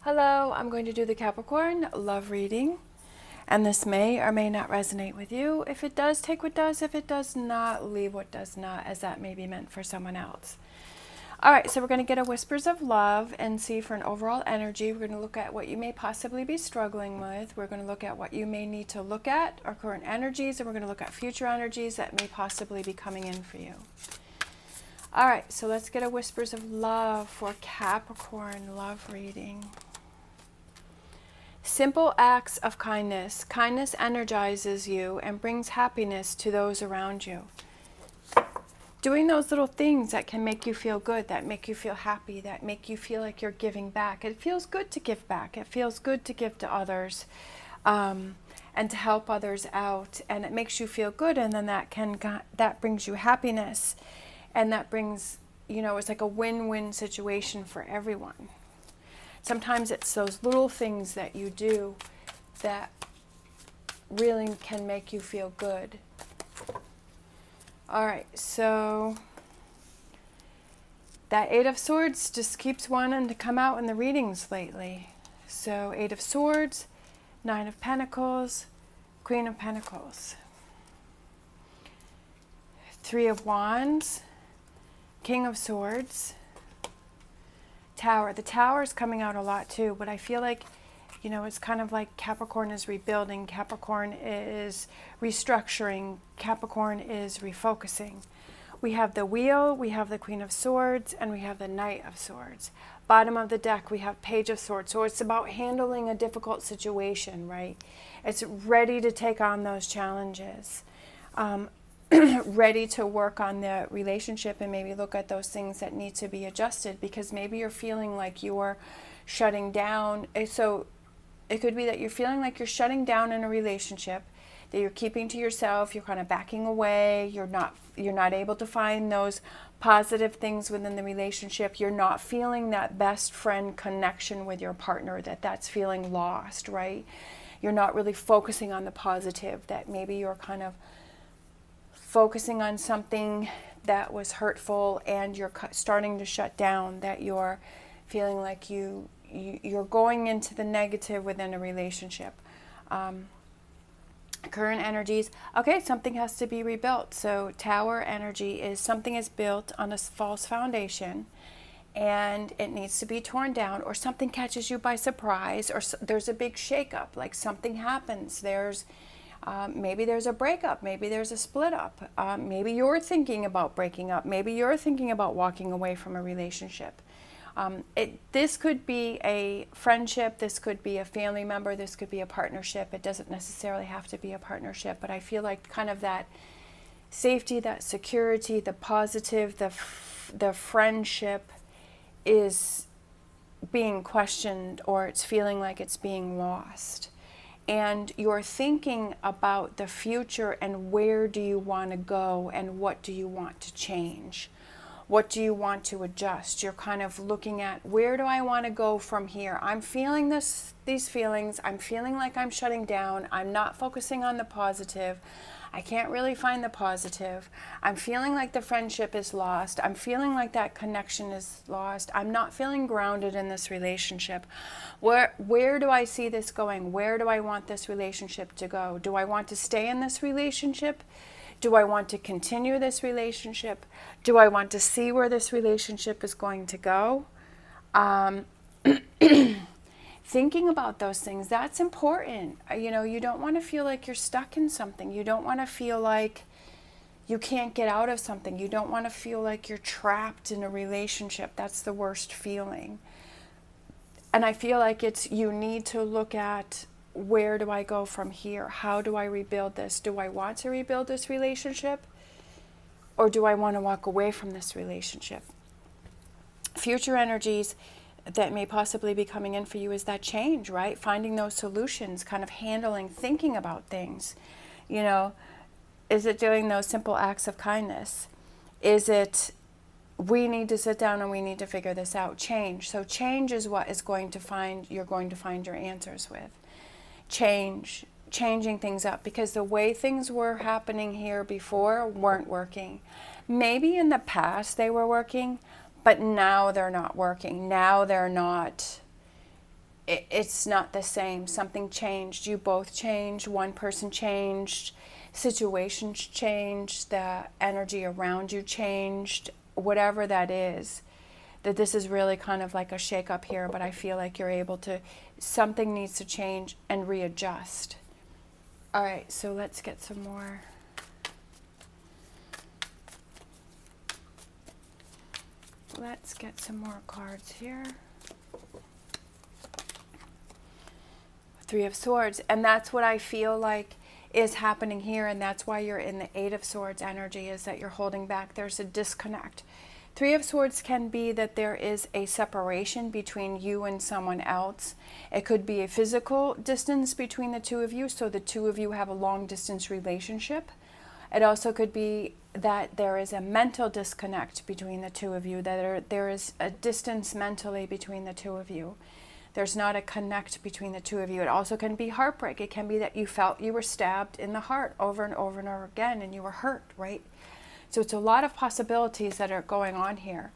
Hello, I'm going to do the Capricorn love reading, and this may or may not resonate with you. If it does, take what does. If it does not, leave what does not, as that may be meant for someone else. All right, so we're going to get a whispers of love and see for an overall energy. We're going to look at what you may possibly be struggling with. We're going to look at what you may need to look at, our current energies, and we're going to look at future energies that may possibly be coming in for you. All right, so let's get a whispers of love for Capricorn love reading. Simple acts of kindness. Kindness energizes you and brings happiness to those around you. Doing those little things that can make you feel good, that make you feel happy, that make you feel like you're giving back. It feels good to give back. It feels good to give to others and to help others out. And it makes you feel good, and then that brings you happiness. And that brings, it's like a win-win situation for everyone. Sometimes it's those little things that you do that really can make you feel good. All right, so that Eight of Swords just keeps wanting to come out in the readings lately. So Eight of Swords, Nine of Pentacles, Queen of Pentacles, Three of Wands, King of Swords, Tower. The Tower is coming out a lot too, but I feel like, it's kind of like Capricorn is rebuilding, Capricorn is restructuring, Capricorn is refocusing. We have the Wheel, we have the Queen of Swords, and we have the Knight of Swords. Bottom of the deck, we have Page of Swords. So it's about handling a difficult situation, right? It's ready to take on those challenges. Ready to work on the relationship and maybe look at those things that need to be adjusted, because maybe you're feeling like you're shutting down. So it could be that you're feeling like you're shutting down in a relationship, that you're keeping to yourself, you're kind of backing away, you're not able to find those positive things within the relationship, you're not feeling that best friend connection with your partner, that's feeling lost, right? You're not really focusing on the positive, that maybe you're kind of focusing on something that was hurtful and you're starting to shut down, that you're feeling like you're going into the negative within a relationship. Current energies, okay, something has to be rebuilt. So Tower energy is something is built on a false foundation and it needs to be torn down, or something catches you by surprise, or there's a big shakeup, like something happens, maybe there's a breakup, maybe there's a split up, maybe you're thinking about breaking up, maybe you're thinking about walking away from a relationship. This could be a friendship, this could be a family member, this could be a partnership. It doesn't necessarily have to be a partnership, but I feel like kind of that safety, that security, the positive, the friendship is being questioned, or it's feeling like it's being lost. And you're thinking about the future and where do you want to go and what do you want to change? What do you want to adjust? You're kind of looking at, where do I want to go from here? I'm feeling these feelings. I'm feeling like I'm shutting down. I'm not focusing on the positive. I can't really find the positive. I'm feeling like the friendship is lost. I'm feeling like that connection is lost. I'm not feeling grounded in this relationship. Where do I see this going? Where do I want this relationship to go? Do I want to stay in this relationship? Do I want to continue this relationship? Do I want to see where this relationship is going to go? Thinking about those things, that's important. You don't want to feel like you're stuck in something. You don't want to feel like you can't get out of something. You don't want to feel like you're trapped in a relationship. That's the worst feeling. And I feel like you need to look at, where do I go from here? How do I rebuild this? Do I want to rebuild this relationship? Or do I want to walk away from this relationship? Future energies that may possibly be coming in for you is that change, right? Finding those solutions, kind of handling, thinking about things. Is it doing those simple acts of kindness? Is it, we need to sit down and we need to figure this out? Change. So change is what you're going to find your answers with. Changing things up, because the way things were happening here before weren't working. Maybe in the past they were working, but now they're not working. Now they're not it's not the same. Something changed. You both changed. One person changed. Situations changed. The energy around you changed. Whatever that is. That this is really kind of like a shake up here, but I feel like you're able to, something needs to change and readjust. All right, so let's get some more. Let's get some more cards here. Three of Swords, and that's what I feel like is happening here, and that's why you're in the Eight of Swords energy, is that you're holding back. There's a disconnect. Three of Swords can be that there is a separation between you and someone else. It could be a physical distance between the two of you, so the two of you have a long distance relationship. It also could be that there is a mental disconnect between the two of you, that there is a distance mentally between the two of you. There's not a connect between the two of you. It also can be heartbreak. It can be that you felt you were stabbed in the heart over and over and over again, and you were hurt, right? So it's a lot of possibilities that are going on here.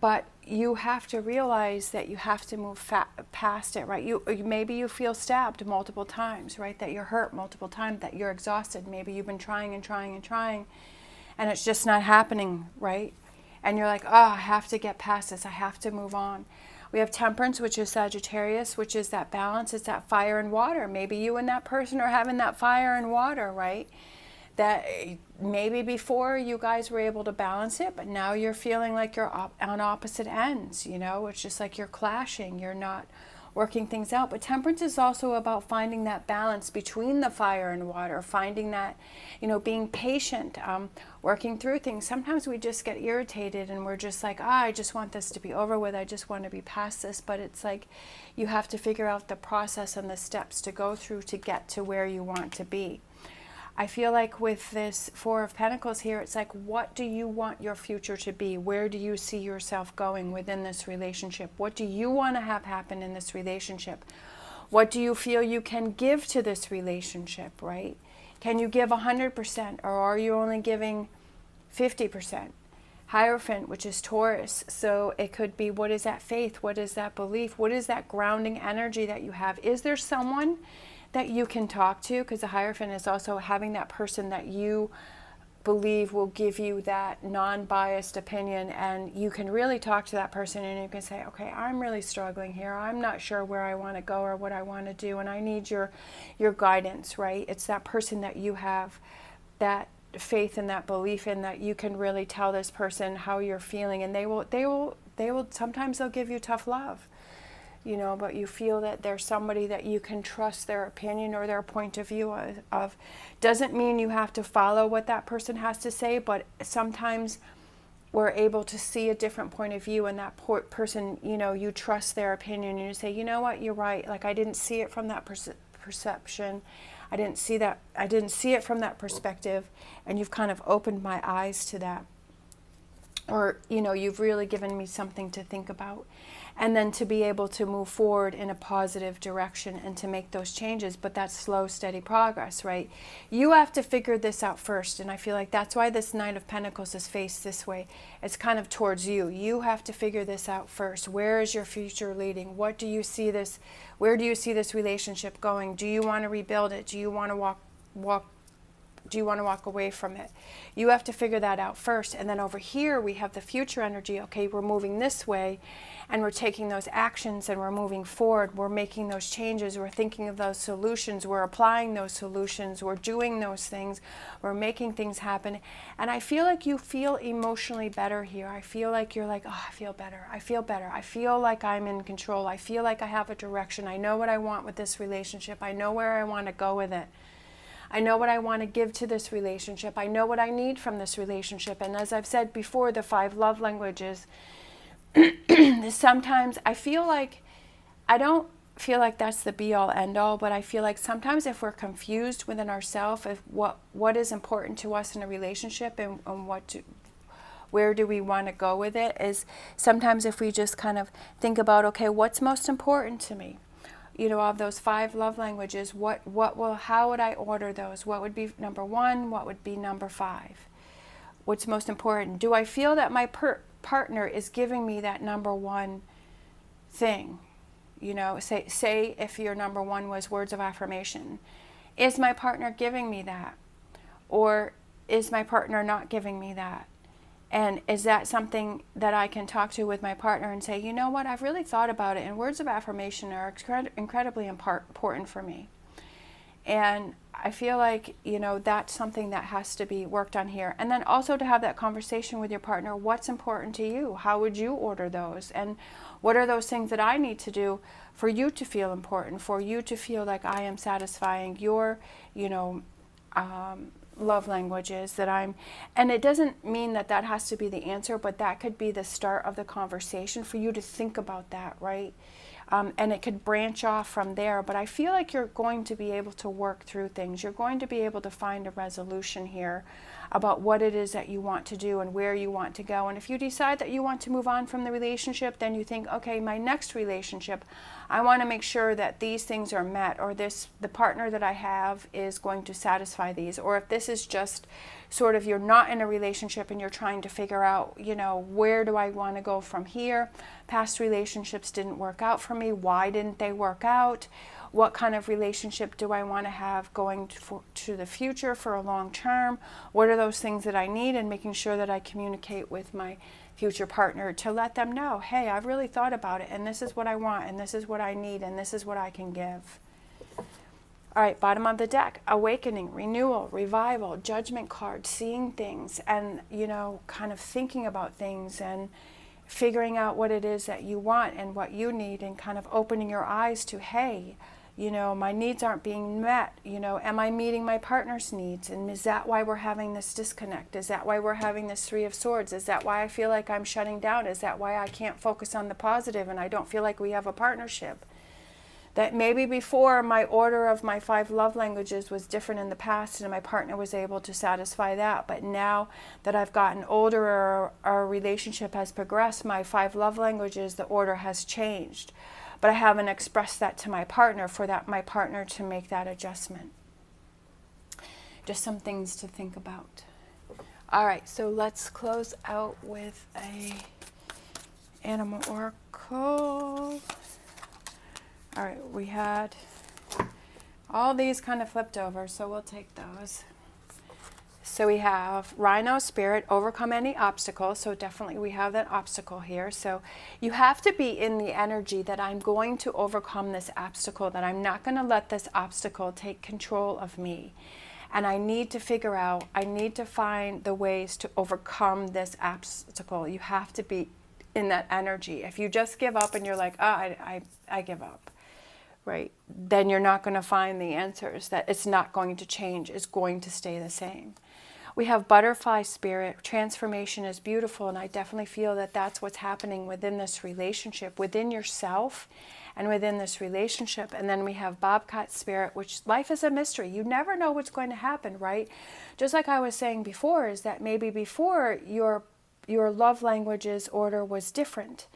But you have to realize that you have to move past it, right? Maybe you feel stabbed multiple times, right? That you're hurt multiple times, that you're exhausted. Maybe you've been trying and trying and trying, and it's just not happening, right? And you're like, oh, I have to get past this. I have to move on. We have Temperance, which is Sagittarius, which is that balance. It's that fire and water. Maybe you and that person are having that fire and water, right? That maybe before you guys were able to balance it, but now you're feeling like you're on opposite ends, you know? It's just like you're clashing. You're not working things out. But Temperance is also about finding that balance between the fire and water, finding that, you know, being patient, working through things. Sometimes we just get irritated and we're just like, I just want this to be over with. I just want to be past this. But it's like you have to figure out the process and the steps to go through to get to where you want to be. I feel like with this Four of Pentacles here, it's like, what do you want your future to be? Where do you see yourself going within this relationship? What do you want to have happen in this relationship? What do you feel you can give to this relationship, right? Can you give 100%, or are you only giving 50%? Hierophant, which is Taurus. So it could be, what is that faith? What is that belief? What is that grounding energy that you have? Is there someone that you can talk to? Because the Hierophant is also having that person that you believe will give you that non-biased opinion, and you can really talk to that person and you can say, okay, I'm really struggling here. I'm not sure where I want to go or what I want to do, and I need your guidance, right? It's that person that you have that faith and that belief in, that you can really tell this person how you're feeling, and they will sometimes they'll give you tough love. You know, but you feel that there's somebody that you can trust their opinion or their point of view of. Doesn't mean you have to follow what that person has to say, but sometimes we're able to see a different point of view, and that person, you know, you trust their opinion, and you say, you know what, you're right. Like, I didn't see it from that perception. I didn't see it from that perspective, and you've kind of opened my eyes to that. Or, you know, you've really given me something to think about. And then to be able to move forward in a positive direction and to make those changes. But that's slow, steady progress, right? You have to figure this out first. And I feel like that's why this Knight of Pentacles is faced this way. It's kind of towards you. You have to figure this out first. Where is your future leading? What do you see this? Where do you see this relationship going? Do you want to rebuild it? Do you want to do you want to walk away from it? You have to figure that out first. And then over here, we have the future energy. Okay, we're moving this way, and we're taking those actions, and we're moving forward. We're making those changes. We're thinking of those solutions. We're applying those solutions. We're doing those things. We're making things happen. And I feel like you feel emotionally better here. I feel like you're like, oh, I feel better. I feel better. I feel like I'm in control. I feel like I have a direction. I know what I want with this relationship. I know where I want to go with it. I know what I want to give to this relationship. I know what I need from this relationship. And as I've said before, the 5 love languages, sometimes I feel like, I don't feel like that's the be-all, end-all, but I feel like sometimes if we're confused within ourselves of what is important to us in a relationship and where do we want to go with it, is sometimes if we just kind of think about, okay, what's most important to me? You know, of those 5 love languages, how would I order those? What would be number 1? What would be number 5? What's most important? Do I feel that my partner is giving me that number 1 thing? You know, say if your number one was words of affirmation. Is my partner giving me that? Or is my partner not giving me that? And is that something that I can talk to with my partner and say, you know what, I've really thought about it, and words of affirmation are incredibly important for me. And I feel like, you know, that's something that has to be worked on here. And then also to have that conversation with your partner. What's important to you? How would you order those? And what are those things that I need to do for you to feel important, for you to feel like I am satisfying your, you know, love languages that I'm, and it doesn't mean that that has to be the answer, but that could be the start of the conversation for you to think about that, right? And it could branch off from there, but I feel like you're going to be able to work through things. You're going to be able to find a resolution here about what it is that you want to do and where you want to go. And if you decide that you want to move on from the relationship, then you think, okay, my next relationship, I want to make sure that these things are met, or the partner that I have is going to satisfy these. Or if this is just sort of, you're not in a relationship and you're trying to figure out, you know, where do I want to go from here? Past relationships didn't work out for me. Why didn't they work out? What kind of relationship do I want to have going to the future for a long term? What are those things that I need? And making sure that I communicate with my future partner to let them know, hey, I've really thought about it, and this is what I want, and this is what I need, and this is what I can give. All right, bottom of the deck, awakening, renewal, revival, judgment card, seeing things, and, you know, kind of thinking about things and figuring out what it is that you want and what you need, and kind of opening your eyes to, hey, you know, my needs aren't being met. You know, am I meeting my partner's needs? And is that why we're having this disconnect? Is that why we're having this Three of Swords? Is that why I feel like I'm shutting down? Is that why I can't focus on the positive and I don't feel like we have a partnership? That maybe before my order of my 5 love languages was different in the past and my partner was able to satisfy that. But now that I've gotten older, or our relationship has progressed, my 5 love languages, the order has changed. But I haven't expressed that to my partner for that my partner to make that adjustment. Just some things to think about. All right, so let's close out with a animal oracle. All right, we had all these kind of flipped over, so we'll take those. So we have Rhino Spirit, overcome any obstacle. So definitely we have that obstacle here. So you have to be in the energy that I'm going to overcome this obstacle, that I'm not going to let this obstacle take control of me. And I need to figure out, I need to find the ways to overcome this obstacle. You have to be in that energy. If you just give up and you're like, oh, I give up, right? Then you're not going to find the answers. That it's not going to change. It's going to stay the same. We have Butterfly Spirit. Transformation is beautiful, and I definitely feel that that's what's happening within this relationship, within yourself and within this relationship. And then we have Bobcat Spirit, which life is a mystery. You never know what's going to happen, right? Just like I was saying before, is that maybe before your love languages order was different,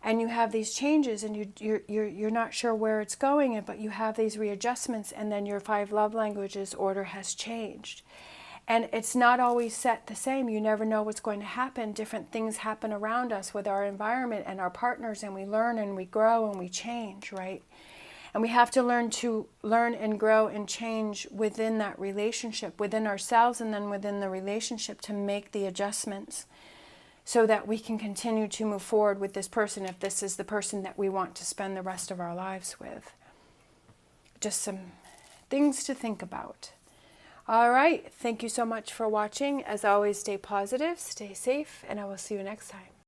and you have these changes, and you're not sure where it's going, but you have these readjustments, and then your 5 love languages order has changed. And it's not always set the same. You never know what's going to happen. Different things happen around us with our environment and our partners, and we learn and we grow and we change, right? And we have to learn and grow and change within that relationship, within ourselves, and then within the relationship, to make the adjustments so that we can continue to move forward with this person, if this is the person that we want to spend the rest of our lives with. Just some things to think about. All right, thank you so much for watching. As always, stay positive, stay safe, and I will see you next time.